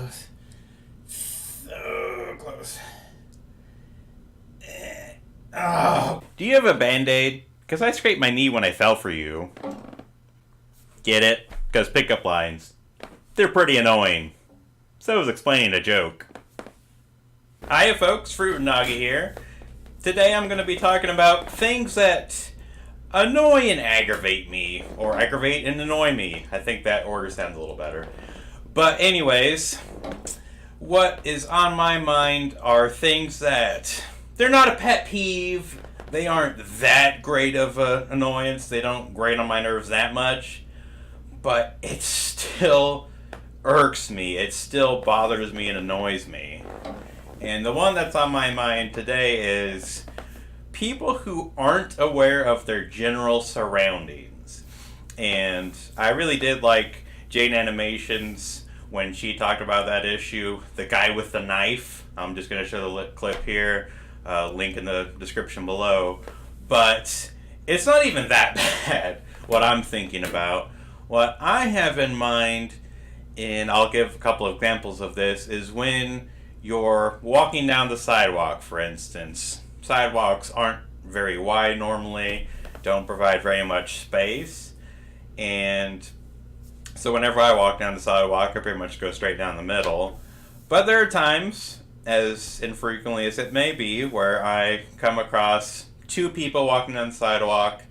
close. So close. Oh. Do you have a Band-Aid? Because I scraped my knee when I fell for you. Get it? Because pickup lines. They're pretty annoying. So I was explaining a joke. Hiya folks, Fruit and Nugget here. Today I'm going to be talking about things that annoy and aggravate me. Or aggravate and annoy me. I think that order sounds a little better. But anyways, what is on my mind are things that... they're not a pet peeve. They aren't that great of an annoyance. They don't grate on my nerves that much. But it still irks me. It still bothers me and annoys me. And the one that's on my mind today is people who aren't aware of their general surroundings. And I really did like Jaiden Animations when she talked about that issue. The guy with the knife. I'm just going to show the clip here. Link in the description below. But it's not even that bad, what I'm thinking about. What I have in mind, and I'll give a couple of examples of this, is when you're walking down the sidewalk, for instance. Sidewalks aren't very wide normally, don't provide very much space, and so whenever I walk down the sidewalk, I pretty much go straight down the middle. But there are times, as infrequently as it may be, where I come across two people walking down the sidewalk,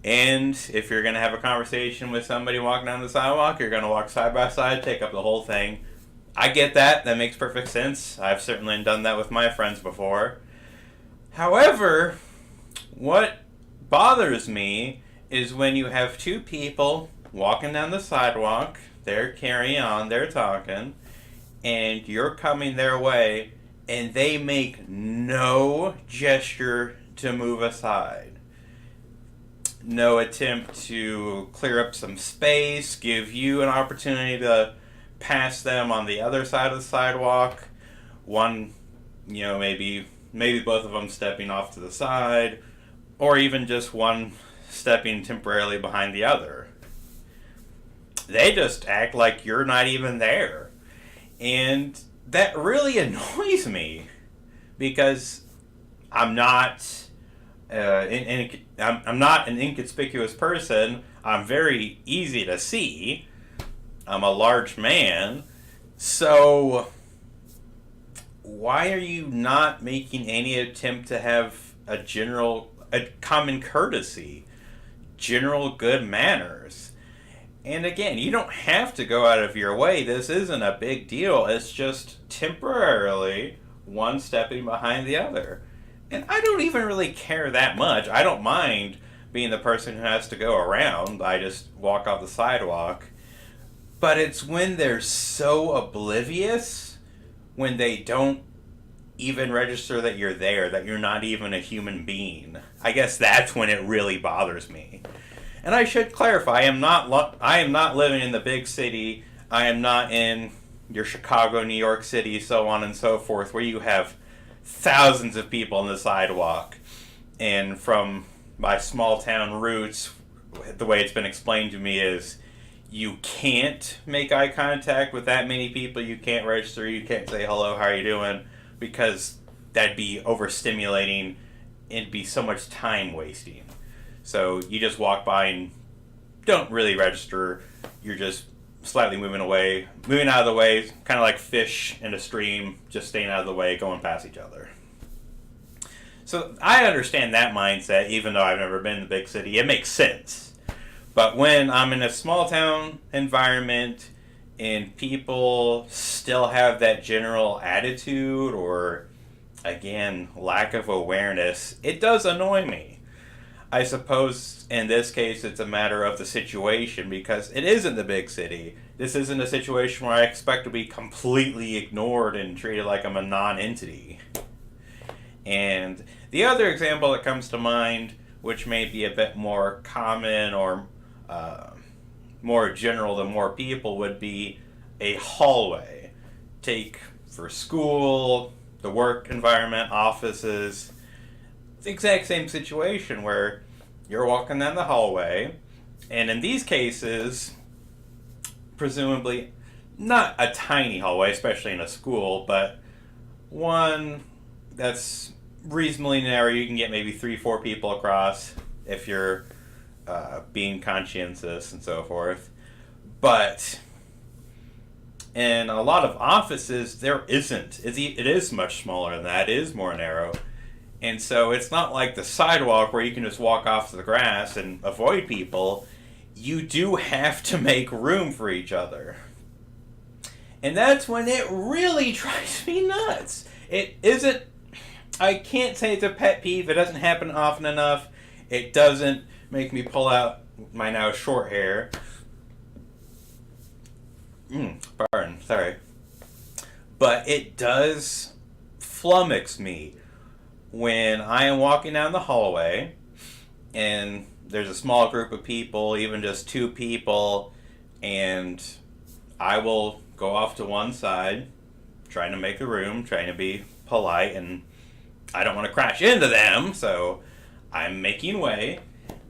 and if you're going to have a conversation with somebody walking down the sidewalk, you're going to walk side by side, take up the whole thing. I get that. That makes perfect sense. I've certainly done that with my friends before. However, what bothers me is when you have two people walking down the sidewalk, they're carrying on, they're talking, and you're coming their way, and they make no gesture to move aside. No attempt to clear up some space, give you an opportunity to pass them on the other side of the sidewalk. One, maybe both of them stepping off to the side, or even just one stepping temporarily behind the other. They just act like you're not even there. And that really annoys me, because I'm not I'm not an inconspicuous person. I'm very easy to see. I'm a large man. So why are you not making any attempt to have a common courtesy, general good manners? And again, you don't have to go out of your way. This isn't a big deal. It's just temporarily one stepping behind the other. And I don't even really care that much. I don't mind being the person who has to go around. I just walk off the sidewalk. But it's when they're so oblivious, when they don't even register that you're there, that you're not even a human being. I guess that's when it really bothers me. And I should clarify, I am not living in the big city. I am not in your Chicago, New York City, so on and so forth, where you have thousands of people on the sidewalk. And from my small town roots, the way it's been explained to me is you can't make eye contact with that many people. You can't register. You can't say hello, how are you doing? Because that'd be overstimulating. It'd be so much time wasting. So you just walk by and don't really register. You're just slightly moving out of the way, kind of like fish in a stream, just staying out of the way, going past each other. So I understand that mindset, even though I've never been in the big city. It makes sense. But when I'm in a small town environment and people still have that general attitude or, again, lack of awareness, it does annoy me. I suppose in this case it's a matter of the situation, because it isn't the big city. This isn't a situation where I expect to be completely ignored and treated like I'm a non-entity. And the other example that comes to mind, which may be a bit more common or more general to more people, would be a hallway. Take for school, the work environment, offices. It's the exact same situation where you're walking down the hallway, and in these cases, presumably, not a tiny hallway, especially in a school, but one that's reasonably narrow. You can get maybe 3, 4 people across if you're being conscientious and so forth. But in a lot of offices, there isn't. It is much smaller than that. It is more narrow. And so it's not like the sidewalk where you can just walk off to the grass and avoid people. You do have to make room for each other. And that's when it really drives me nuts. It isn't, I can't say it's a pet peeve. It doesn't happen often enough. It doesn't make me pull out my now short hair. Pardon, sorry. But it does flummox me when I am walking down the hallway and there's a small group of people, even just 2 people, and I will go off to one side, trying to make a room, trying to be polite, and I don't want to crash into them, so I'm making way,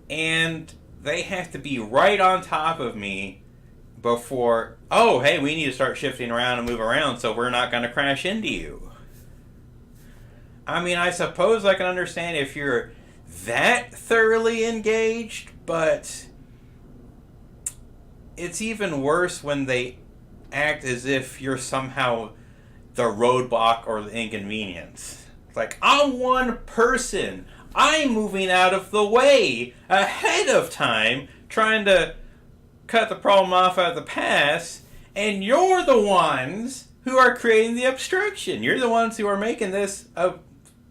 and they have to be right on top of me before, oh, hey, we need to start shifting around and move around so we're not going to crash into you. I mean, I suppose I can understand if you're that thoroughly engaged, but it's even worse when they act as if you're somehow the roadblock or the inconvenience. It's like, I'm one person. I'm moving out of the way ahead of time, trying to cut the problem off at the pass, and you're the ones who are creating the obstruction. You're the ones who are making this a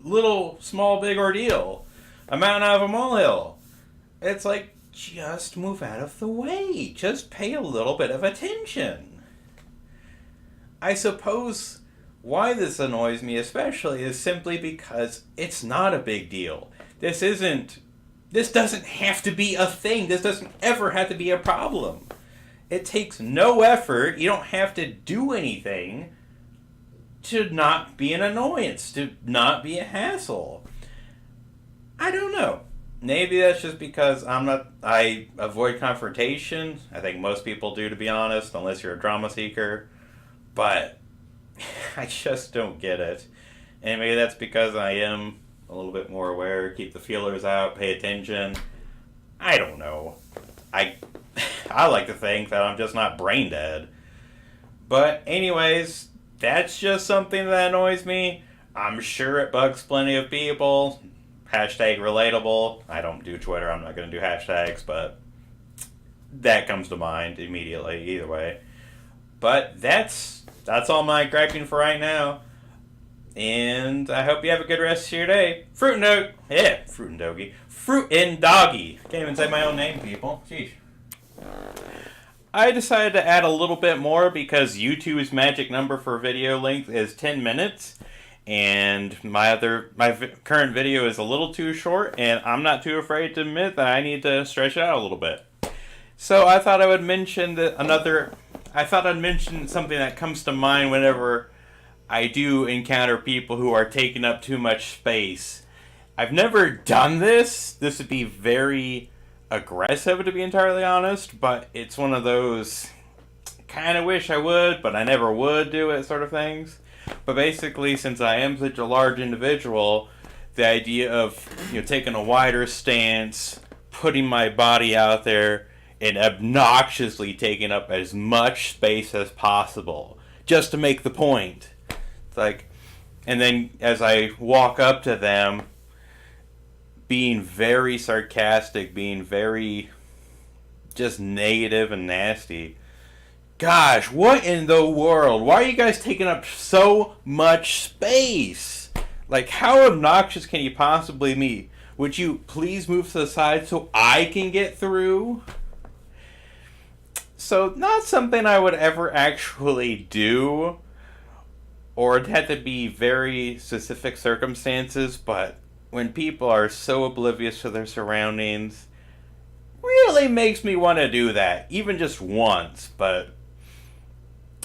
little, small, big ordeal. A mountain out of a molehill. It's like, just move out of the way. Just pay a little bit of attention. I suppose why this annoys me especially is simply because it's not a big deal. This doesn't have to be a thing. This doesn't ever have to be a problem. It takes no effort. You don't have to do anything to not be an annoyance, to not be a hassle. I don't know. Maybe that's just because I avoid confrontation. I think most people do, to be honest, unless you're a drama seeker. But I just don't get it. And maybe that's because I am a little bit more aware, keep the feelers out, pay attention. I don't know. I like to think that I'm just not brain dead. But anyways, that's just something that annoys me. I'm sure it bugs plenty of people. Hashtag relatable. I don't do Twitter. I'm not going to do hashtags, but that comes to mind immediately either way. But that's all my griping for right now. And I hope you have a good rest of your day. Fruit and doggy. Can't even say my own name, people. Jeez. I decided to add a little bit more because YouTube's magic number for video length is 10 minutes. And my current video is a little too short, and I'm not too afraid to admit that I need to stretch it out a little bit. So I thought I would mention I'd mention something that comes to mind whenever I do encounter people who are taking up too much space. I've never done this. This would be very aggressive, to be entirely honest, but it's one of those kind of wish I would, but I never would do it sort of things. But basically, since I am such a large individual, the idea of taking a wider stance, putting my body out there, and obnoxiously taking up as much space as possible, just to make the point. It's like, and then as I walk up to them, being very sarcastic, being very just negative and nasty. Gosh, what in the world? Why are you guys taking up so much space? Like, how obnoxious can you possibly be? Would you please move to the side so I can get through? So, not something I would ever actually do, or it had to be very specific circumstances, but when people are so oblivious to their surroundings, really makes me want to do that, even just once, but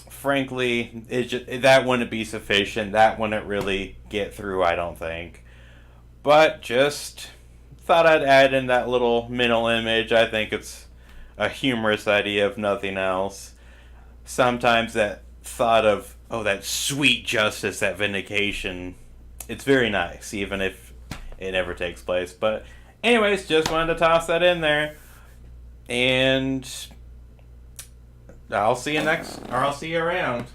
frankly, that wouldn't be sufficient. That wouldn't really get through, I don't think. But just thought I'd add in that little mental image. I think it's a humorous idea, if nothing else. sometimes that thought of, oh, that sweet justice, that vindication, it's very nice, even if it never takes place. But anyways, just wanted to toss that in there. And I'll see you around.